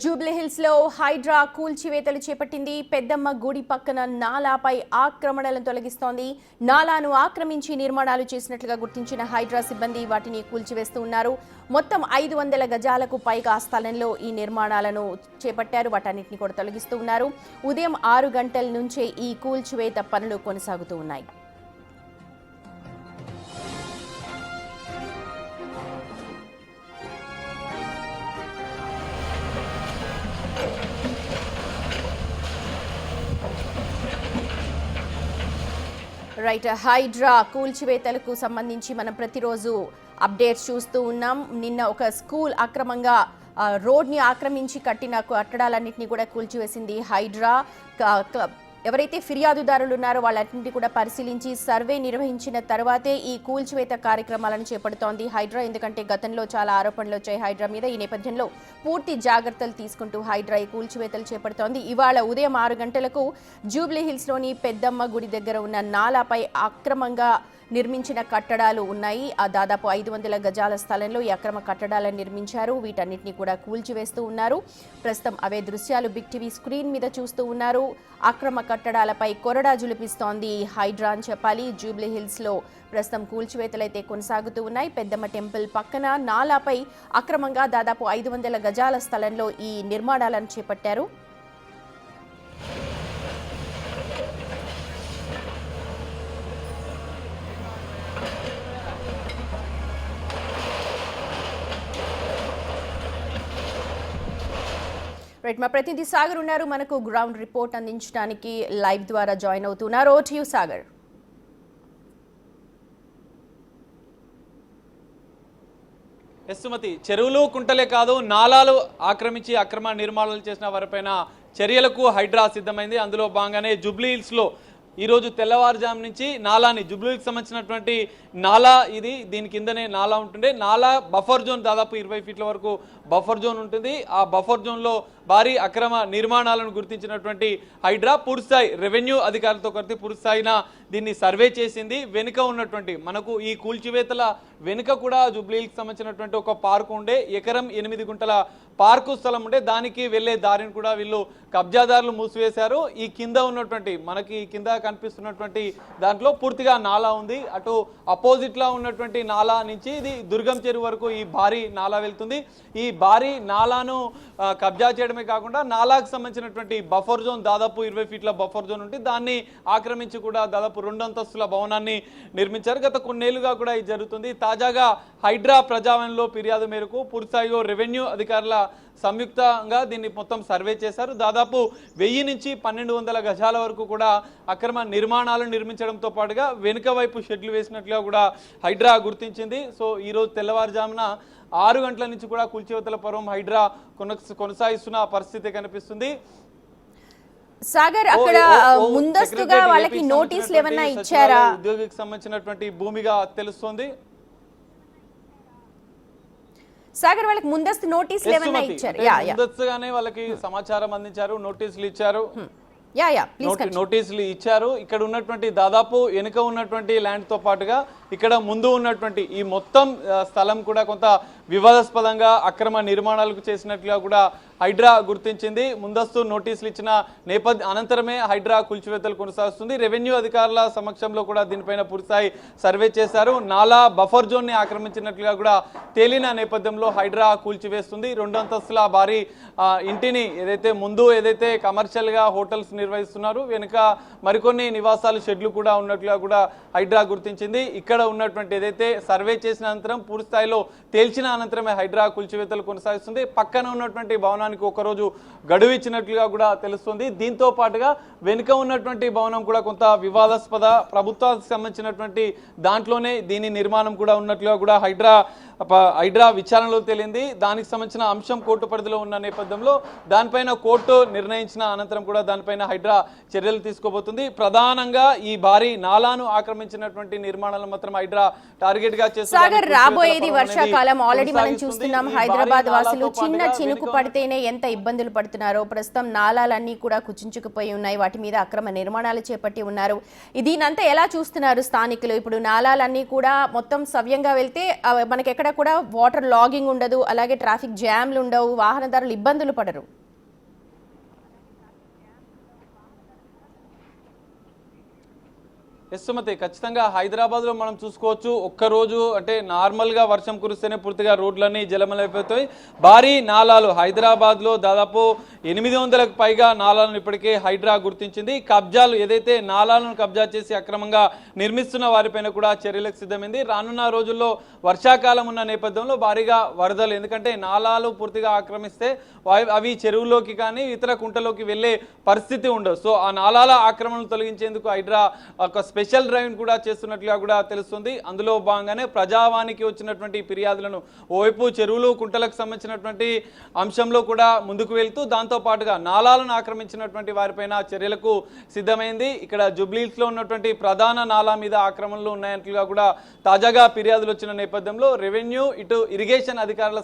Jubilee hills లో హైడ్రా కూల్చివేతలు చేపట్టింది. పెద్దమ్మ గుడి పక్కన నాలాపై ఆక్రమణలను తొలగిస్తోంది. నాలాను ఆక్రమించి నిర్మాణాలు చేసినట్లుగా గుర్తించిన హైడ్రా సిబ్బంది వాటిని కూల్చివేస్తూ ఉన్నారు. మొత్తం 500 గజాలకు పైగా స్థలంలో ఈ నిర్మాణాలను చేపట్టారు. వాటన్నిటిని కూడా తొలగిస్తూ ఉన్నారు. ఉదయం 6 గంటల నుంచే ఈ కూల్చివేత పనులు కొనసాగుతూ ఉన్నాయి. రైట్, హైడ్రా కూల్చివేతలకు సంబంధించి మనం ప్రతిరోజు అప్డేట్స్ చూస్తూ ఉన్నాం. నిన్న ఒక స్కూల్ అక్రమంగా రోడ్ని ఆక్రమించి కట్టిన కట్టడాలన్నింటినీ కూడా కూల్చివేసింది హైడ్రా. ఎవరైతే ఫిర్యాదుదారులు ఉన్నారో వాళ్ళన్నింటినీ కూడా పరిశీలించి సర్వే నిర్వహించిన తర్వాతే ఈ కూల్చివేత కార్యక్రమాలను చేపడుతోంది హైడ్రా. ఎందుకంటే గతంలో చాలా ఆరోపణలు వచ్చాయి హైడ్రా మీద. ఈ నేపథ్యంలో పూర్తి జాగ్రత్తలు తీసుకుంటూ హైడ్రా ఈ కూల్చివేతలు చేపడుతోంది. ఇవాళ ఉదయం 6 గంటలకు జూబ్లీ హిల్స్లోని పెద్దమ్మ గుడి దగ్గర ఉన్న నాలాపై అక్రమంగా నిర్మించిన కట్టడాలు ఉన్నాయి. దాదాపు 500 గజాల స్థలంలో ఈ అక్రమ కట్టడాలను నిర్మించారు. వీటన్నిటిని కూడా కూల్చివేస్తూ ఉన్నారు. ప్రస్తుతం అవే దృశ్యాలు బిగ్ టీవీ స్క్రీన్ మీద చూస్తూ ఉన్నారు. అక్రమ కట్టడాలపై కొరడా జులిపిస్తోంది హైడ్రా అని చెప్పాలి. జూబ్లీ హిల్స్ లో ప్రస్తుతం కూల్చివేతలైతే కొనసాగుతూ ఉన్నాయి. పెద్దమ్మ టెంపుల్ పక్కన నాలాపై అక్రమంగా దాదాపు 500 గజాల స్థలంలో ఈ నిర్మాణాలను చేపట్టారు. రైట్, మా ప్రతినిధి సాగర్ ఉన్నారు మనకు గ్రౌండ్ రిపోర్ట్ అందించడానికి లైవ్ ద్వారా జాయిన్ అవుతున్నారు. ఓ టు యు సాగర్. సుమతి, చెరువులు కుంటలే కాదు నాలాలు ఆక్రమించి అక్రమ నిర్మాణాలు చేసిన వారిపైన చర్యలకు హైడ్రా సిద్ధమైంది. అందులో భాగంగానే జూబ్లీ హిల్స్ లో ఈరోజు తెల్లవారుజాము నుంచి నాలాని జూబ్లీకి సంబంధించినటువంటి నాలా ఇది, దీని కిందనే నాలా ఉంటుండే. నాలా బఫర్ జోన్ దాదాపు 20 ఫీట్ల వరకు బఫర్ జోన్ ఉంటుంది. ఆ బఫర్ జోన్లో భారీ అక్రమ నిర్మాణాలను గుర్తించినటువంటి హైడ్రా పూర్తిస్థాయి రెవెన్యూ అధికారులతో కలిసి పూర్తిస్థాయిన దీన్ని సర్వే చేసింది. వెనుక ఉన్నటువంటి మనకు ఈ కూల్చివేతల వెనుక కూడా జూబ్లీకి సంబంధించినటువంటి ఒక పార్కు ఉండే, ఎకరం 8 గుంటల పార్కు స్థలం ఉండే. దానికి వెళ్లే దారిని కూడా వీళ్ళు కబ్జాదారులు మూసివేశారు. ఈ కింద ఉన్నటువంటి మనకి కింద కనిపిస్తున్నటువంటి దాంట్లో పూర్తిగా నాలా ఉంది. అటు అపోజిట్ లా ఉన్నటువంటి నాలా నుంచి ఇది దుర్గం చెరువు వరకు ఈ భారీ నాలా వెళ్తుంది. ఈ భారీ నాలాను కబ్జా చేయడమే కాకుండా నాలాకు సంబంధించినటువంటి బఫర్ జోన్ దాదాపు 20 ఫీట్ల బఫర్ జోన్ ఉంటుంది. దాన్ని ఆక్రమించి కూడా దాదాపు 2 అంతస్తుల భవనాన్ని నిర్మించారు. గత కొన్నేళ్లుగా కూడా ఇది జరుగుతుంది. తాజాగా హైడ్రా ప్రజావాణిలో ఫిర్యాదు మేరకు పూర్తిస్థాయిలో రెవెన్యూ అధికారుల సంయుక్తంగా దీన్ని మొత్తం సర్వే చేశారు. దాదాపు 1000 నుంచి 1200 గజాల వరకు కూడా అక్రమ నిర్మాణాలను నిర్మించడంతో పాటుగా వెనుక వైపు షెడ్లు వేసినట్లుగా కూడా హైడ్రా గుర్తించింది. సో ఈరోజు తెల్లవారుజామున 6 గంటల నుంచి కూడా కూల్చివేతల పర్వం హైడ్రా కొనసాగిస్తున్న పరిస్థితి కనిపిస్తుంది. సాగర్, అక్కడ ముందస్తుగా వాళ్ళకి నోటీసులు ఏమన్నా ఇచ్చారా? ఉద్యోగికి సంబంధించినటువంటి భూమిగా తెలుస్తోంది. సాగర్, వాళ్ళకి ముందస్తు నోటీసులు ఏమన్నా ఇచ్చారు? ముందస్తుగానే వాళ్ళకి సమాచారం అందించారు, నోటీసులు ఇచ్చారు. నోటీసులు ఇచ్చారు. ఇక్కడ ఉన్నటువంటి దాదాపు వెనుక ఉన్నటువంటి ల్యాండ్ తో పాటుగా ఇక్కడ ముందు ఉన్నటువంటి ఈ మొత్తం స్థలం కూడా కొంత వివాదాస్పదంగా అక్రమ నిర్మాణాలకు చేసినట్లుగా కూడా హైడ్రా గుర్తించింది. ముందస్తు నోటీసులు ఇచ్చిన అనంతరమే హైడ్రా కూల్చివేతలు కొనసాగుతుంది. రెవెన్యూ అధికారుల సమక్షంలో కూడా దీనిపైన పూర్తిస్థాయి సర్వే చేశారు. నాలా బఫర్ జోన్ ని ఆక్రమించినట్లుగా కూడా తేలిన నేపథ్యంలో హైడ్రా కూల్చివేస్తుంది. 2 అంతస్తుల భారీ ఇంటిని ఏదైతే కమర్షియల్ గా హోటల్స్ నిర్వహిస్తున్నారు, వెనుక మరికొన్ని నివాసాలు షెడ్లు కూడా ఉన్నట్లుగా కూడా హైడ్రా గుర్తించింది. ఇక్కడ ఉన్నటువంటి ఏదైతే సర్వే చేసిన అనంతరం పూర్తిస్థాయిలో తేల్చిన అనంతరమే హైడ్రా కూల్చివేతలు కొనసాగిస్తుంది. పక్కన ఉన్నటువంటి భవనానికి ఒకరోజు గడువు ఇచ్చినట్లుగా కూడా తెలుస్తుంది. దీంతో పాటుగా వెనుక ఉన్నటువంటి భవనం కూడా కొంత వివాదాస్పద, ప్రభుత్వానికి సంబంధించినటువంటి దాంట్లోనే దీని నిర్మాణం కూడా ఉన్నట్లుగా కూడా హైడ్రా విచారణలో తేలింది. దానికి సంబంధించిన అంశం కోర్టు పరిధిలో ఉన్న నేపథ్యంలో దానిపైన కోర్టు నిర్ణయించిన అనంతరం కూడా దానిపైన హైడ్రా చర్యలు తీసుకోబోతుంది. ప్రధానంగా ఈ భారీ నాలాను ఆక్రమించినటువంటి నిర్మాణాలను మాత్రం హైడ్రా టార్గెట్ గా చేస్తుంది. రాబోయేది వర్షాకాలం. ఆల్రెడీ మనం చూస్తున్నాం హైదరాబాద్ వాసులు చిన్న చినుకు పడితేనే ఎంత ఇబ్బందులు పడుతున్నారో. ప్రస్తుతం నాలాలన్నీ కూడా కుచించుకుపోయి ఉన్నాయి. వాటి మీద అక్రమ నిర్మాణాలు చేపట్టి ఉన్నారు. దీనంతా ఎలా చూస్తున్నారు స్థానికులు? ఇప్పుడు నాలాలన్నీ కూడా మొత్తం సవ్యంగా వెళ్తే మనకి ఎక్కడ ఎక్కడ కూడా వాటర్ లాగింగ్ ఉండదు, అలాగే ట్రాఫిక్ జామ్లు ఉండవు, వాహనదారులు ఇబ్బందులు పడరు. సుమతి, ఖచ్చితంగా హైదరాబాద్లో మనం చూసుకోవచ్చు, ఒక్కరోజు అంటే నార్మల్గా వర్షం కురిస్తేనే పూర్తిగా రోడ్లన్నీ జలమలైపోతాయి. భారీ నాలాలు హైదరాబాద్లో దాదాపు 800కు పైగా నాలాలను ఇప్పటికే హైడ్రా గుర్తించింది. కబ్జాలు ఏదైతే నాలాలను కబ్జా చేసి అక్రమంగా నిర్మిస్తున్న వారిపైన కూడా చర్యలకు సిద్ధమైంది. రానున్న రోజుల్లో వర్షాకాలం ఉన్న నేపథ్యంలో భారీగా వరదలు, ఎందుకంటే నాలాలు పూర్తిగా ఆక్రమిస్తే అవి చెరువులోకి కానీ ఇతర కుంటలోకి వెళ్ళే పరిస్థితి ఉండదు. సో ఆ నాలాల ఆక్రమణలు తొలగించేందుకు హైడ్రా ఒక స్పెషల్ డ్రైవ్ కూడా చేస్తున్నట్లుగా కూడా తెలుస్తుంది. అందులో భాగంగానే ప్రజావానికి వచ్చినటువంటి ఫిర్యాదులను ఓవైపు చెరువులు కుంటలకు సంబంధించినటువంటి అంశంలో కూడా ముందుకు వెళ్తూ దాంతో పాటుగా నాలాలను ఆక్రమించినటువంటి వారిపైన చర్యలకు సిద్ధమైంది. ఇక్కడ జూబ్లీహిల్స్లో ఉన్నటువంటి ప్రధాన నాలా మీద ఆక్రమణలు ఉన్నాయన్నట్లుగా కూడా తాజాగా ఫిర్యాదులు వచ్చిన నేపథ్యంలో రెవెన్యూ ఇటు ఇరిగేషన్ అధికారుల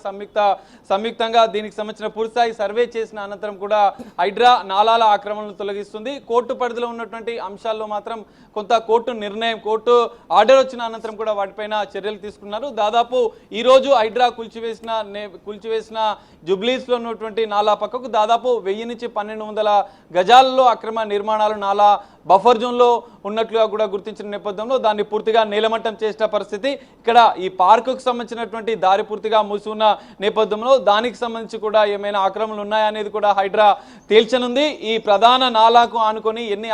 సంయుక్తంగా దీనికి సంబంధించిన పూర్తిస్థాయి సర్వే చేసిన అనంతరం కూడా హైడ్రా నాలాల ఆక్రమణలు తొలగిస్తుంది. కోర్టు పరిధిలో ఉన్నటువంటి అంశాల్లో మాత్రం కొంత కోర్టు ఆర్డర్ వచ్చిన అనంతరం కూడా వాటిపైన చర్యలు తీసుకున్నారు. దాదాపు ఈ రోజు హైడ్రా కూల్చివేసిన జూబ్లీహిల్స్ లో ఉన్నటువంటి నాలా పక్కకు దాదాపు 1000 నుంచి 1200 గజాలలో అక్రమ నిర్మాణాలు నాలా బఫర్ జోన్ లో ఉన్నట్లుగా కూడా గుర్తించిన నేపథ్యంలో దాన్ని పూర్తిగా నేలమట్టం చేసిన పరిస్థితి. ఇక్కడ ఈ పార్కుకు సంబంధించినటువంటి దారి పూర్తిగా మూసి ఉన్న నేపథ్యంలో దానికి సంబంధించి కూడా ఏమైనా ఆక్రమణలు ఉన్నాయా అనేది కూడా హైడ్రా తేల్చనుంది. ఈ ప్రధాన నాలాకు ఆనుకొని ఎన్ని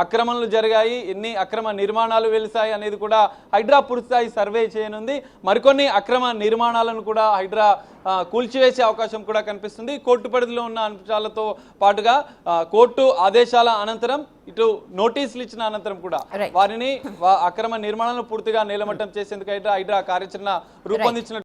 ఆక్రమణలు జరిగాయి, ఎన్ని అక్రమ నిర్మాణాలు వెలిసాయి అనేది కూడా హైడ్రా పూర్తిస్థాయి సర్వే చేయనుంది. మరికొన్ని అక్రమ నిర్మాణాలను కూడా హైడ్రా కూల్చివేసే అవకాశం కూడా కనిపిస్తుంది. కోర్టు పరిధిలో ఉన్న అంశాలతో పాటుగా కోర్టు ఆదేశాల అనంతరం ఇటు నోటీసులు ఇచ్చిన అనంతరం కూడా వారిని అక్రమ నిర్మాణాలను పూర్తిగా నేలమట్టం చేసేందుకు హైడ్రా కార్యాచరణ రూపొందించిన